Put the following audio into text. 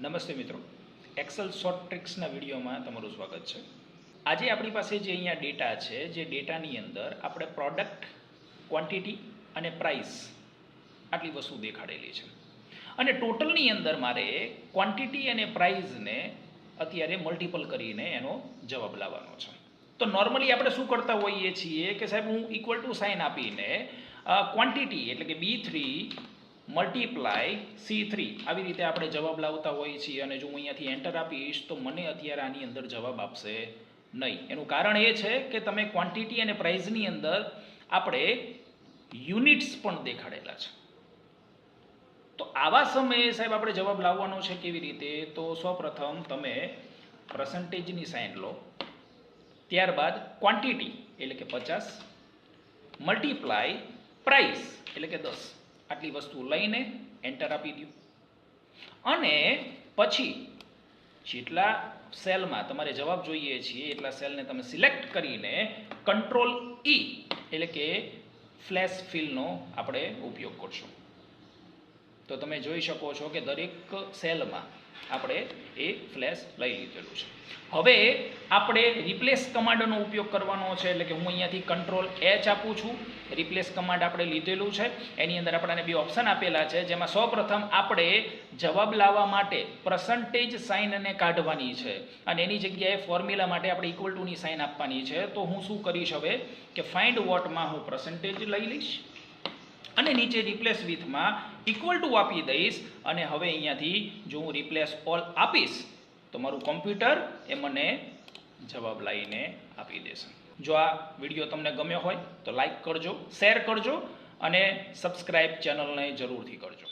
નમસ્તે મિત્રો, Excel short ટ્રિક્સના વિડીયોમાં તમારું સ્વાગત છે. આજે આપણી પાસે જે અહીંયા ડેટા છે, જે ડેટાની અંદર આપણે પ્રોડક્ટ, ક્વોન્ટિટી અને પ્રાઇસ આટલી વસ્તુ દેખાડેલી છે અને ટોટલની અંદર મારે ક્વોન્ટિટી અને પ્રાઇસને અત્યારે મલ્ટિપલ કરીને એનો જવાબ લાવવાનો છે. તો નોર્મલી આપણે શું કરતા હોઈએ છીએ કે સાહેબ હું ઇક્વલ ટુ સાઇન આપીને ક્વોન્ટિટી એટલે કે B3 મલ્ટીપ્લાય C3 આવી રીતે આપણે જવાબ લાવતા હોઈએ છીએ અને જો હું અહીંયાથી એન્ટર આપીશ તો મને અત્યારે આની અંદર જવાબ આપશે નહીં. એનું કારણ એ છે કે તમે ક્વોન્ટિટી અને પ્રાઇસની અંદર આપણે યુનિટ્સ પણ દેખાડેલા છે. તો આવા સમયે સાહેબ આપણે જવાબ લાવવાનો છે કેવી રીતે? તો સૌપ્રથમ તમે પર્સન્ટેજની સાઇન લો, ત્યારબાદ ક્વોન્ટિટી એટલે કે 50 મલ્ટીપ્લાય પ્રાઇસ એટલે કે 10 આટલી વસ્તુ લઈને એન્ટર આપી દો અને પછી જેટલા સેલમાં તમારે જવાબ જોઈએ છીએ એટલા સેલને તમે સિલેક્ટ કરીને કંટ્રોલ E એટલે કે ફ્લેશ ફિલનો આપણે ઉપયોગ કરશું. તો તમે જોઈ શકો છો કે દરેક સેલમાં આપણે એ ફ્લેશ લઈ લીધેલું છે. હવે આપણે રિપ્લેસ કમાન્ડનો ઉપયોગ કરવાનો છે, એટલે કે હું અહીંયાથી કંટ્રોલ H આપું છું. રિપ્લેસ કમાન્ડ આપણે લીધેલું છે, એની અંદર આપણને બે ઓપ્શન આપેલા છે, જેમાં સૌપ્રથમ આપણે જવાબ લાવવા માટે પર્સન્ટેજ સાઇનને કાઢવાની છે અને એની જગ્યાએ ફોર્મ્યુલા માટે આપણે ઇક્વલ ટુની સાઇન આપવાની છે. તો હું શું કરીશ હવે કે ફાઇન્ડ વોટમાં હું પર્સન્ટેજ લઈ લઈશ અને નીચે રિપ્લેસ વિથમાં ઇક્વલ ટુ આપી દઈશ અને હવે અહીંયાથી જો હું રિપ્લેસ ઓલ આપીશ તો મારું કોમ્પ્યુટર એ મને જવાબ લાવીને આપી દેશે. જો આ વિડીયો તમને ગમ્યો હોય તો લાઈક કરજો, શેર કરજો અને સબસ્ક્રાઇબ ચેનલને જરૂરથી કરજો.